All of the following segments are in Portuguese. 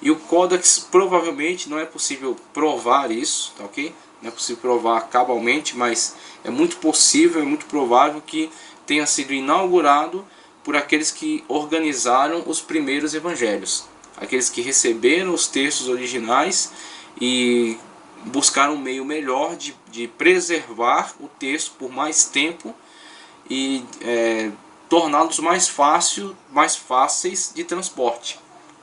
E o Codex provavelmente não é possível provar isso, tá ok? Não é possível provar cabalmente, mas é muito possível, é muito provável que tenha sido inaugurado por aqueles que organizaram os primeiros evangelhos, aqueles que receberam os textos originais e buscaram um meio melhor de preservar o texto por mais tempo e torná-los mais fáceis de transporte,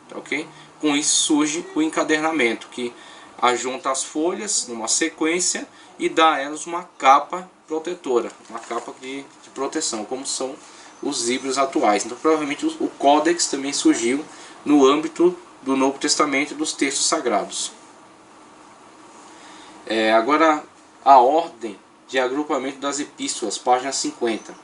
tá ok? Com isso surge o encadernamento, que ajunta as folhas numa sequência e dá a elas uma capa protetora, uma capa de proteção, como são os livros atuais. Então provavelmente o Codex também surgiu no âmbito do Novo Testamento e dos textos sagrados. Agora a ordem de agrupamento das epístolas, página 50.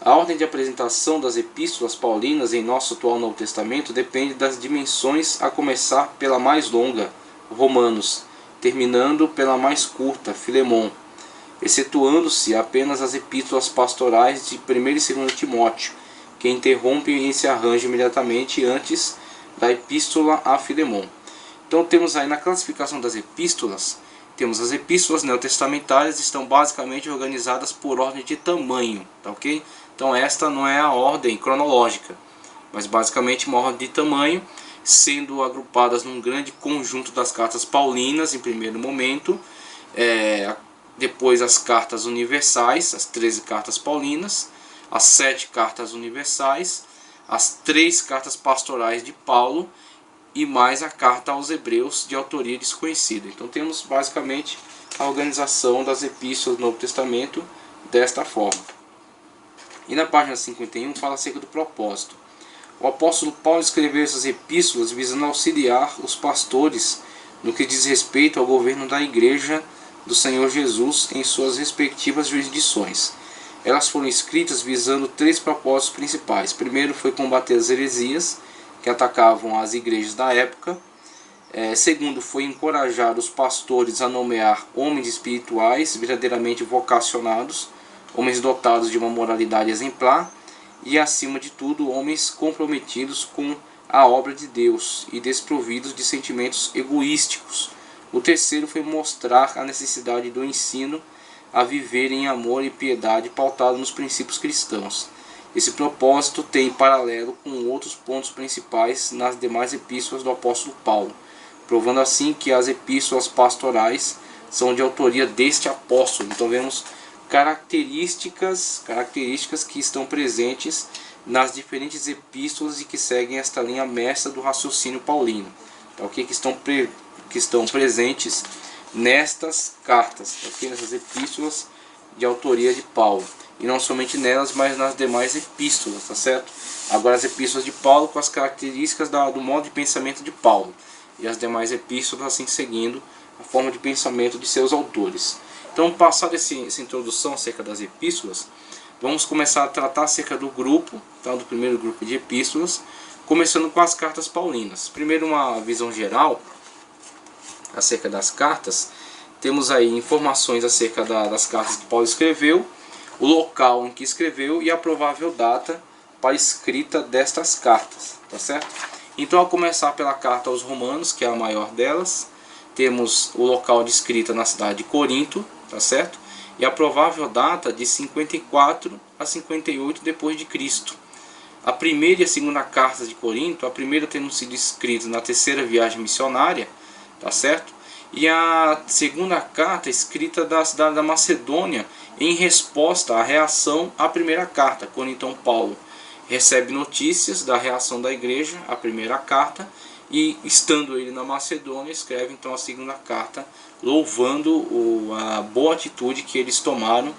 A ordem de apresentação das epístolas paulinas em nosso atual Novo Testamento depende das dimensões, a começar pela mais longa, Romanos, terminando pela mais curta, Filemon, excetuando-se apenas as epístolas pastorais de 1 e 2 Timóteo, que interrompem esse arranjo imediatamente antes da epístola a Filemon. Então temos aí na classificação das epístolas, temos as epístolas neotestamentárias, estão basicamente organizadas por ordem de tamanho, tá ok? Então esta não é a ordem cronológica, mas basicamente uma ordem de tamanho, sendo agrupadas num grande conjunto das cartas paulinas em primeiro momento, depois as cartas universais, as 13 cartas paulinas, as 7 cartas universais, as 3 cartas pastorais de Paulo e mais a carta aos Hebreus de autoria desconhecida. Então temos basicamente a organização das epístolas do Novo Testamento desta forma. E na página 51 fala acerca do propósito. O apóstolo Paulo escreveu essas epístolas visando auxiliar os pastores no que diz respeito ao governo da igreja do Senhor Jesus em suas respectivas jurisdições. Elas foram escritas visando 3 propósitos principais. Primeiro foi combater as heresias que atacavam as igrejas da época. Segundo foi encorajar os pastores a nomear homens espirituais verdadeiramente vocacionados, homens dotados de uma moralidade exemplar e, acima de tudo, homens comprometidos com a obra de Deus e desprovidos de sentimentos egoísticos. O terceiro foi mostrar a necessidade do ensino a viver em amor e piedade pautado nos princípios cristãos. Esse propósito tem paralelo com outros pontos principais nas demais epístolas do apóstolo Paulo, provando assim que as epístolas pastorais são de autoria deste apóstolo. Então vemos características que estão presentes nas diferentes epístolas e que seguem esta linha mestra do raciocínio paulino, tá, okay? que estão presentes nestas cartas, tá, okay? Nessas epístolas de autoria de Paulo. E não somente nelas, mas nas demais epístolas, tá certo? Agora as epístolas de Paulo com as características do modo de pensamento de Paulo. E as demais epístolas assim seguindo a forma de pensamento de seus autores. Então, passada essa introdução acerca das epístolas, vamos começar a tratar acerca do grupo, tá? Do primeiro grupo de epístolas, começando com as cartas paulinas. Primeiro uma visão geral acerca das cartas. Temos aí informações acerca das cartas que Paulo escreveu, o local em que escreveu e a provável data para a escrita destas cartas, tá certo? Então, ao começar pela carta aos Romanos, que é a maior delas, temos o local de escrita na cidade de Corinto, tá certo? E a provável data de 54 a 58 depois de Cristo. A primeira e a segunda carta de Corinto, a primeira tendo sido escrita na terceira viagem missionária, tá certo? E a segunda carta escrita da cidade da Macedônia em resposta à reação à primeira carta, quando então Paulo recebe notícias da reação da igreja à primeira carta e, estando ele na Macedônia, escreve então a segunda carta louvando a boa atitude que eles tomaram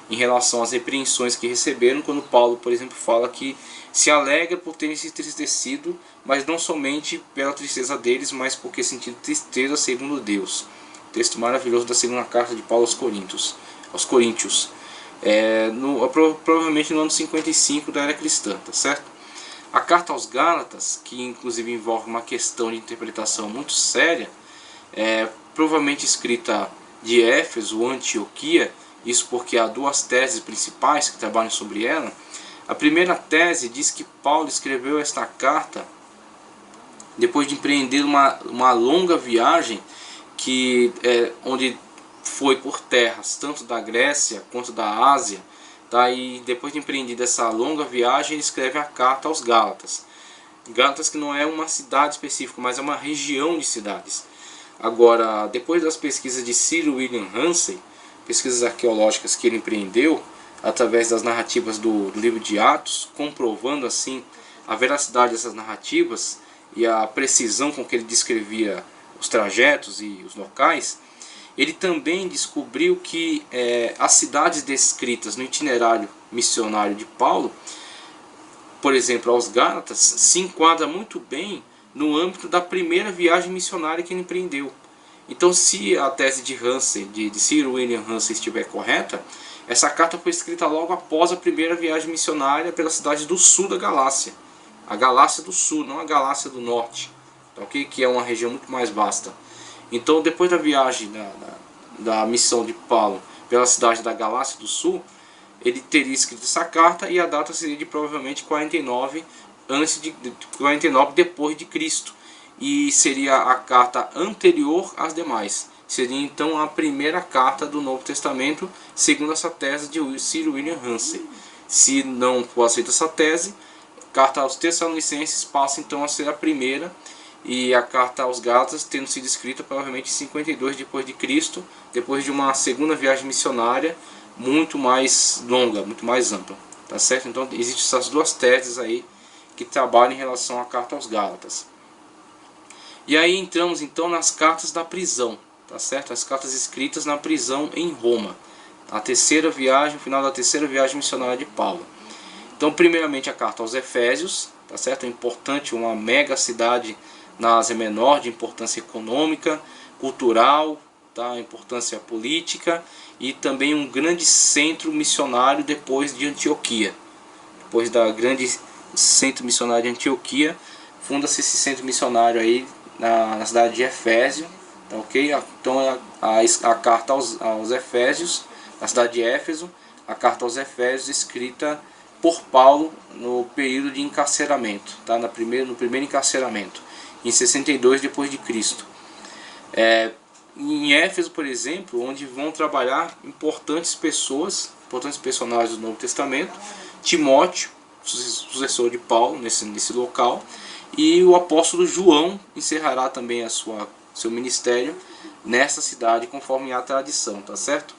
em relação às repreensões que receberam, quando Paulo, por exemplo, fala que se alegra por terem se entristecido, mas não somente pela tristeza deles, mas porque sentiram tristeza segundo Deus. Texto maravilhoso da segunda carta de Paulo aos Coríntios. Provavelmente no ano 55 da era cristã, tá certo? A carta aos Gálatas, que inclusive envolve uma questão de interpretação muito séria, provavelmente escrita de Éfeso ou Antioquia, isso porque há 2 teses principais que trabalham sobre ela. A primeira tese diz que Paulo escreveu esta carta depois de empreender uma longa viagem onde foi por terras tanto da Grécia quanto da Ásia, tá? E depois de empreender essa longa viagem, ele escreve a carta aos Gálatas. Gálatas, que não é uma cidade específica, mas é uma região de cidades. Agora, depois das pesquisas de Sir William Ramsay, pesquisas arqueológicas que ele empreendeu através das narrativas do livro de Atos, comprovando assim a veracidade dessas narrativas e a precisão com que ele descrevia os trajetos e os locais, ele também descobriu que as cidades descritas no itinerário missionário de Paulo, por exemplo, aos Gálatas, se enquadra muito bem no âmbito da primeira viagem missionária que ele empreendeu. Então, se a tese de Ramsay, de Sir William Ramsay, estiver correta, essa carta foi escrita logo após a primeira viagem missionária pela cidade do sul da Galácia. A Galácia do Sul, não a Galácia do Norte, tá, okay? Que é uma região muito mais vasta. Então, depois da viagem da missão de Paulo pela cidade da Galácia do Sul, ele teria escrito essa carta e a data seria de provavelmente 49 depois de Cristo, e seria a carta anterior às demais. Seria então a primeira carta do Novo Testamento, segundo essa tese de Sir William Ramsay. Se não for aceita essa tese, a carta aos Tessalonicenses passa então a ser a primeira, e a carta aos Gálatas tendo sido escrita provavelmente em 52 depois de Cristo, depois de uma segunda viagem missionária muito mais longa, muito mais ampla, tá certo? Então existem essas duas teses aí que trabalham em relação à carta aos Gálatas. E aí entramos então nas cartas da prisão, tá certo? As cartas escritas na prisão em Roma, a terceira viagem, o final da terceira viagem missionária de Paulo. Então, primeiramente a carta aos Efésios, tá certo? É importante, uma mega cidade na Ásia Menor, de importância econômica, cultural, tá? Importância política, e também um grande centro missionário depois de Antioquia. Depois da grande centro missionário de Antioquia, funda-se esse centro missionário aí na cidade de Efésio, tá, ok? Então a carta aos Efésios, na cidade de Éfeso, a carta aos Efésios escrita por Paulo no período de encarceramento, tá? No primeiro encarceramento, em 62 depois de Cristo. Em Éfeso, por exemplo, onde vão trabalhar importantes personagens do Novo Testamento, Timóteo, sucessor de Paulo nesse local, e o apóstolo João encerrará também seu ministério nessa cidade, conforme a tradição, tá certo?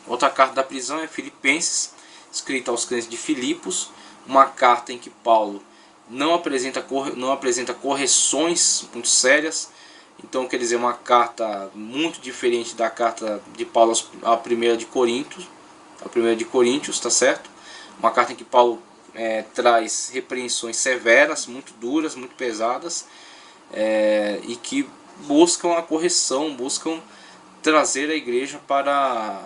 Outra carta da prisão é Filipenses, escrita aos crentes de Filipos, uma carta em que Paulo não apresenta correções muito sérias. Então, quer dizer, uma carta muito diferente da carta de Paulo a primeira de Coríntios, tá certo? Uma carta em que Paulo traz repreensões severas, muito duras, muito pesadas, e que buscam a correção, buscam trazer a igreja para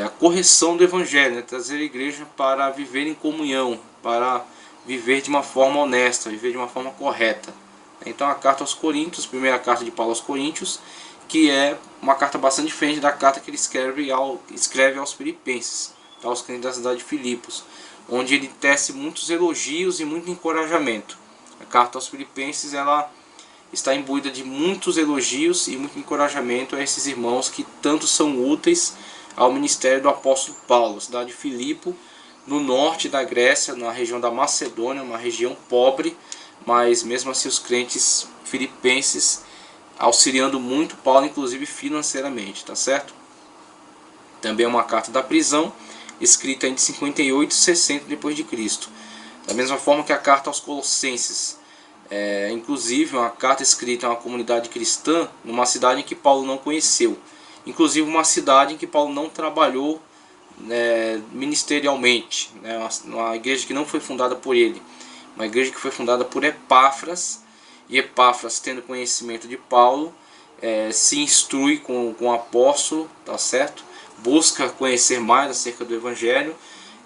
a correção do Evangelho, né? Trazer a igreja para viver em comunhão, para viver de uma forma honesta, viver de uma forma correta. Então a carta aos Coríntios, primeira carta de Paulo aos Coríntios, que é uma carta bastante diferente da carta que ele escreve aos Filipenses, aos crentes da cidade de Filipos, onde ele tece muitos elogios e muito encorajamento. A carta aos Filipenses ela está imbuída de muitos elogios e muito encorajamento a esses irmãos que tanto são úteis ao ministério do apóstolo Paulo. A cidade de Filipo, no norte da Grécia, na região da Macedônia, uma região pobre, mas mesmo assim os crentes filipenses auxiliando muito Paulo, inclusive financeiramente, tá certo? Também é uma carta da prisão, escrita entre 58 e 60 depois de Cristo. Da mesma forma que a carta aos Colossenses, inclusive uma carta escrita a uma comunidade cristã numa cidade em que Paulo não conheceu, inclusive uma cidade em que Paulo não trabalhou ministerialmente, né? Uma igreja que não foi fundada por ele, uma igreja que foi fundada por Epáfras, e Epáfras, tendo conhecimento de Paulo, se instrui com o apóstolo, tá certo? Busca conhecer mais acerca do Evangelho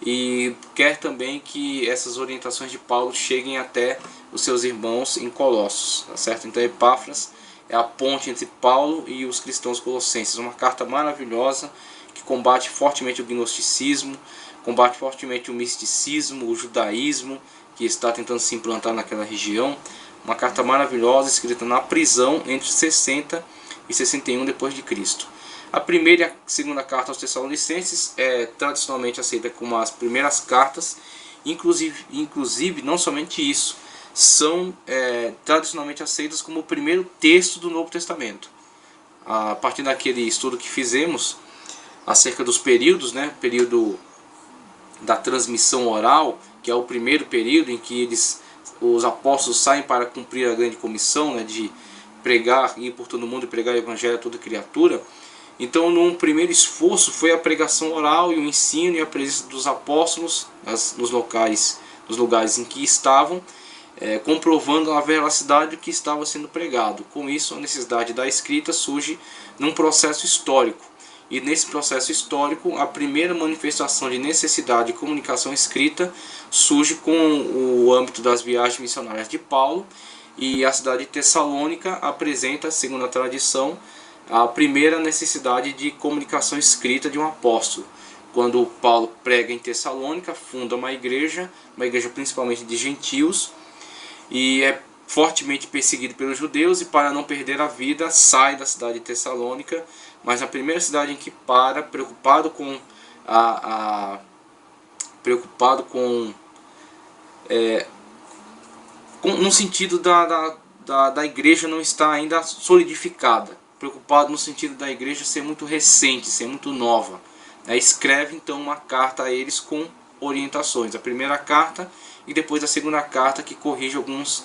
e quer também que essas orientações de Paulo cheguem até os seus irmãos em Colossos, tá certo? Então Epáfras é a ponte entre Paulo e os cristãos colossenses, uma carta maravilhosa que combate fortemente o gnosticismo, combate fortemente o misticismo, o judaísmo, que está tentando se implantar naquela região. Uma carta maravilhosa, escrita na prisão entre 60 e 61 depois de Cristo. A primeira e a segunda carta aos Tessalonicenses é tradicionalmente aceita como as primeiras cartas, inclusive não somente isso, são tradicionalmente aceitas como o primeiro texto do Novo Testamento. A partir daquele estudo que fizemos acerca dos períodos, né, período da transmissão oral, que é o primeiro período em que os apóstolos saem para cumprir a grande comissão, né, de pregar, ir por todo mundo e pregar o evangelho a toda criatura. Então, num primeiro esforço foi a pregação oral e o ensino e a presença dos apóstolos nos lugares em que estavam, comprovando a veracidade do que estava sendo pregado. Com isso, a necessidade da escrita surge num processo histórico. E nesse processo histórico, a primeira manifestação de necessidade de comunicação escrita surge com o âmbito das viagens missionárias de Paulo, e a cidade de Tessalônica apresenta, segundo a tradição, a primeira necessidade de comunicação escrita de um apóstolo. Quando Paulo prega em Tessalônica, funda uma igreja principalmente de gentios, e é fortemente perseguido pelos judeus, e para não perder a vida sai da cidade de Tessalônica, mas a primeira cidade em que para, preocupado no sentido da igreja não estar ainda solidificada, preocupado no sentido da igreja ser muito recente, ser muito nova, escreve então uma carta a eles com orientações, a primeira carta e depois a segunda carta, que corrige alguns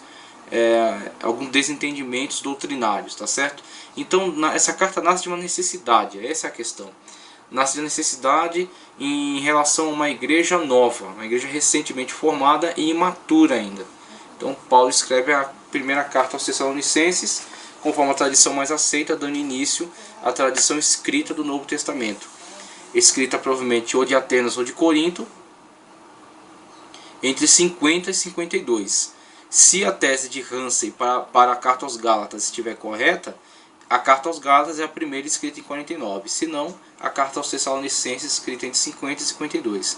desentendimentos doutrinários, tá certo? Então essa carta nasce de uma necessidade, essa é a questão. Nasce de necessidade em relação a uma igreja nova, uma igreja recentemente formada e imatura ainda. Então Paulo escreve a primeira carta aos Tessalonicenses, conforme a tradição mais aceita, dando início à tradição escrita do Novo Testamento. Escrita provavelmente ou de Atenas ou de Corinto, entre 50 e 52. Se a tese de Hansen para a carta aos Gálatas estiver correta, a carta aos Gálatas é a primeira escrita em 49. Se não, a carta aos Tessalonicenses escrita entre 50 e 52.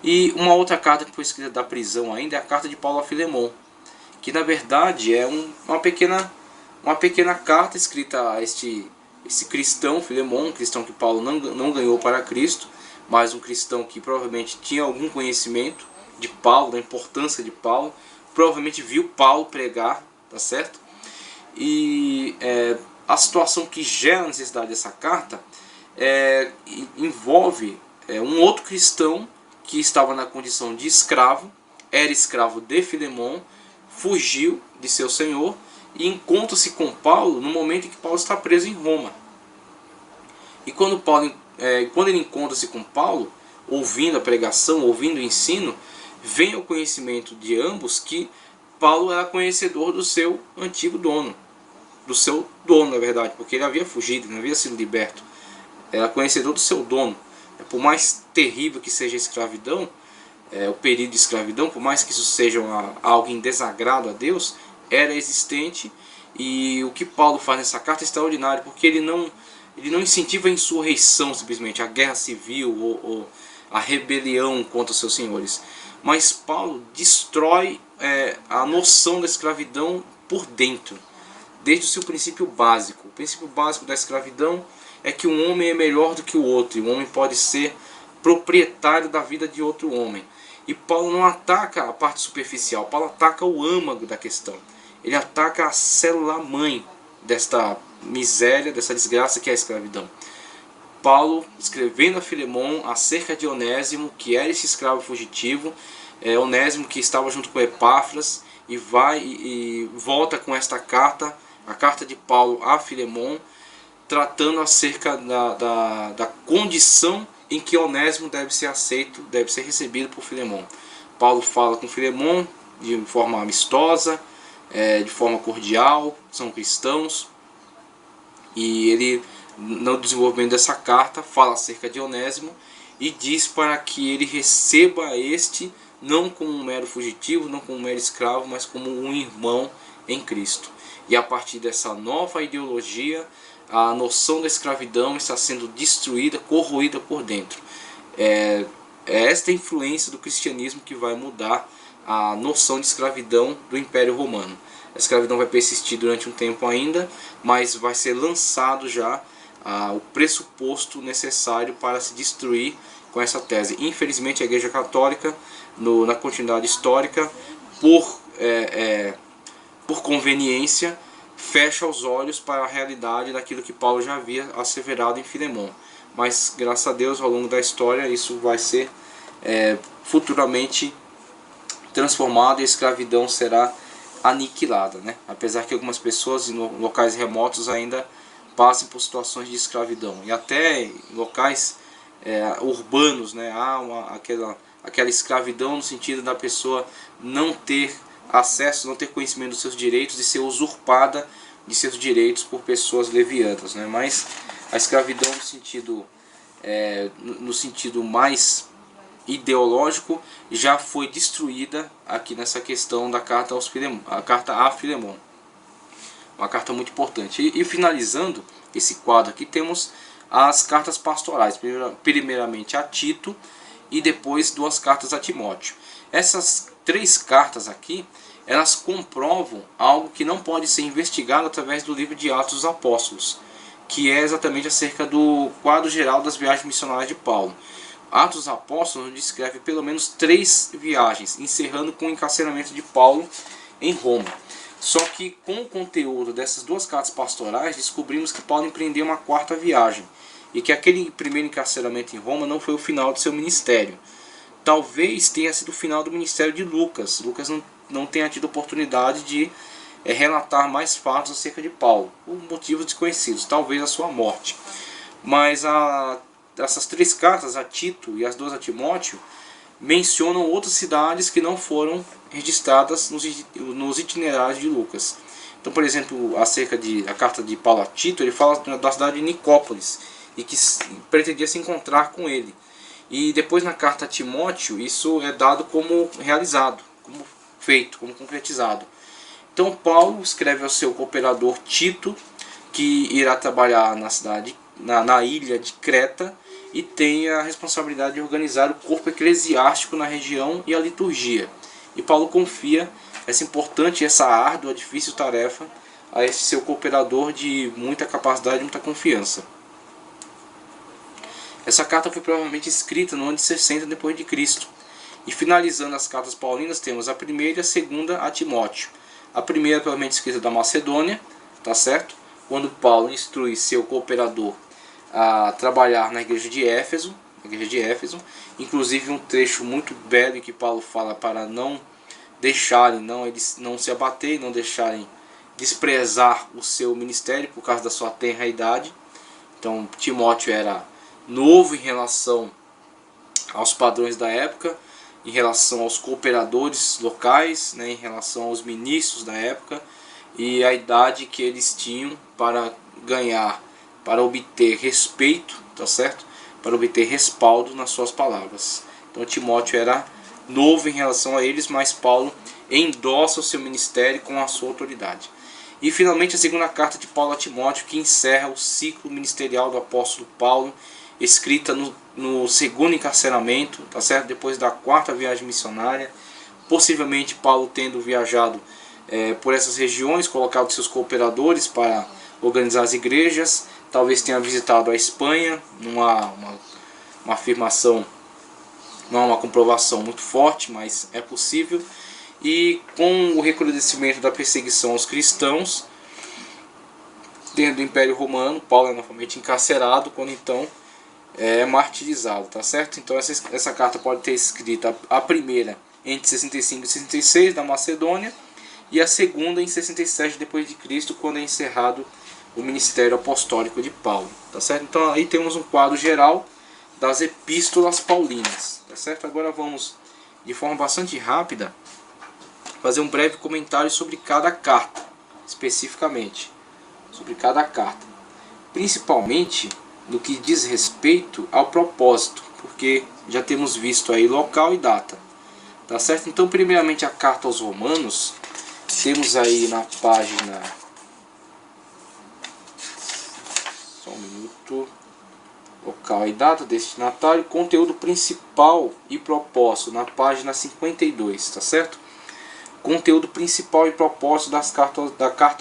E uma outra carta que foi escrita da prisão ainda é a carta de Paulo a Filemon, que na verdade é uma pequena carta escrita a esse cristão, Filemon, um cristão que Paulo não ganhou para Cristo, mas um cristão que provavelmente tinha algum conhecimento de Paulo, da importância de Paulo, provavelmente viu Paulo pregar, tá certo? E a situação que gera a necessidade dessa carta envolve um outro cristão que estava na condição de escravo, era escravo de Filemon, fugiu de seu senhor e encontra-se com Paulo no momento em que Paulo está preso em Roma. E quando ele encontra-se com Paulo, ouvindo a pregação, ouvindo o ensino, vem ao conhecimento de ambos que Paulo era conhecedor do seu antigo dono, na verdade, porque ele havia fugido, não havia sido liberto, era conhecedor do seu dono. Por mais terrível que seja a escravidão, o período de escravidão, por mais que isso seja algo em desagrado a Deus, era existente. E o que Paulo faz nessa carta é extraordinário, porque ele não incentiva a insurreição, simplesmente a guerra civil ou a rebelião contra os seus senhores, mas Paulo destrói a noção da escravidão por dentro, desde o seu princípio básico. O princípio básico da escravidão é que um homem é melhor do que o outro, e um homem pode ser proprietário da vida de outro homem. E Paulo não ataca a parte superficial, Paulo ataca o âmago da questão. Ele ataca a célula-mãe desta miséria, dessa desgraça que é a escravidão. Paulo, escrevendo a Filemon acerca de Onésimo, que era esse escravo fugitivo, Onésimo que estava junto com Epáfras, e volta com esta carta, a carta de Paulo a Filemon, tratando acerca da condição em que Onésimo deve ser aceito, deve ser recebido por Filemon. Paulo fala com Filemon de forma amistosa, de forma cordial, são cristãos, e ele, no desenvolvimento dessa carta, fala acerca de Onésimo e diz para que ele receba este não como um mero fugitivo, não como um mero escravo, mas como um irmão em Cristo. E a partir dessa nova ideologia, a noção da escravidão está sendo destruída, corroída por dentro. É esta influência do cristianismo que vai mudar a noção de escravidão do Império Romano. A escravidão vai persistir durante um tempo ainda, mas vai ser lançado já o pressuposto necessário para se destruir com essa tese. Infelizmente a Igreja Católica, na continuidade histórica, por conveniência, fecha os olhos para a realidade daquilo que Paulo já havia asseverado em Filemão. Mas graças a Deus, ao longo da história, isso vai ser futuramente transformado e a escravidão será aniquilada, né? Apesar que algumas pessoas em locais remotos ainda passem por situações de escravidão, e até em locais urbanos, né? Há aquela escravidão no sentido da pessoa não ter acesso, não ter conhecimento dos seus direitos e ser usurpada de seus direitos por pessoas levianas, né? Mas a escravidão no sentido mais ideológico já foi destruída aqui nessa questão da carta a Filemão. Uma carta muito importante. E finalizando esse quadro aqui, temos as cartas pastorais, primeiramente a Tito e depois 2 cartas a Timóteo. Essas 3 cartas aqui, elas comprovam algo que não pode ser investigado através do livro de Atos dos Apóstolos, que é exatamente acerca do quadro geral das viagens missionárias de Paulo. Atos dos Apóstolos descreve pelo menos 3 viagens, encerrando com o encarceramento de Paulo em Roma. Só que com o conteúdo dessas 2 cartas pastorais, descobrimos que Paulo empreendeu uma 4ª viagem, e que aquele primeiro encarceramento em Roma não foi o final do seu ministério. Talvez tenha sido o final do ministério de Lucas. Lucas não tenha tido oportunidade de relatar mais fatos acerca de Paulo, por motivos desconhecidos, talvez a sua morte. Mas essas 3 cartas, a Tito e as 2 a Timóteo, mencionam outras cidades que não foram registradas nos itinerários de Lucas. Então, por exemplo, acerca da carta de Paulo a Tito, ele fala da cidade de Nicópolis, e que pretendia se encontrar com ele. E depois na carta a Timóteo, isso é dado como realizado, como feito, como concretizado. Então Paulo escreve ao seu cooperador Tito, que irá trabalhar na ilha de Creta, e tem a responsabilidade de organizar o corpo eclesiástico na região e a liturgia. E Paulo confia essa importante, essa árdua, difícil tarefa a esse seu cooperador de muita capacidade e muita confiança. Essa carta foi provavelmente escrita no ano de 60 d.C. E finalizando as cartas paulinas, temos a primeira e a segunda a Timóteo. A primeira provavelmente escrita da Macedônia, tá certo? Quando Paulo instrui seu cooperador a trabalhar na igreja de Éfeso, inclusive um trecho muito belo em que Paulo fala para não deixarem, eles não se abaterem, não deixarem desprezar o seu ministério por causa da sua tenra idade. Então Timóteo era novo em relação aos padrões da época, em relação aos cooperadores locais, né, em relação aos ministros da época, e a idade que eles tinham para ganhar, para obter respeito, tá certo? Para obter respaldo nas suas palavras. Então Timóteo era novo em relação a eles, mas Paulo endossa o seu ministério com a sua autoridade. E finalmente a segunda carta de Paulo a Timóteo, que encerra o ciclo ministerial do apóstolo Paulo, escrita no segundo encarceramento, tá certo? Depois da 4ª viagem missionária, possivelmente Paulo tendo viajado por essas regiões, colocado seus cooperadores para organizar as igrejas, talvez tenha visitado a Espanha, não há uma afirmação, não há uma comprovação muito forte, mas é possível. E com o recrudescimento da perseguição aos cristãos dentro do Império Romano, Paulo é novamente encarcerado, quando então é martirizado, tá certo? Então essa carta pode ter escrita a primeira entre 65 e 66 da Macedônia, e a segunda em 67 d.C., quando é encerrado o ministério apostólico de Paulo, tá certo? Então aí temos um quadro geral das epístolas paulinas, tá certo? Agora vamos, de forma bastante rápida, fazer um breve comentário sobre cada carta, especificamente sobre cada carta, principalmente no que diz respeito ao propósito, porque já temos visto aí local e data, tá certo? Então, primeiramente, a carta aos Romanos, temos aí na página, só um minuto, local e data, destinatário, conteúdo principal e propósito, na página 52, tá certo? Conteúdo principal e propósito da carta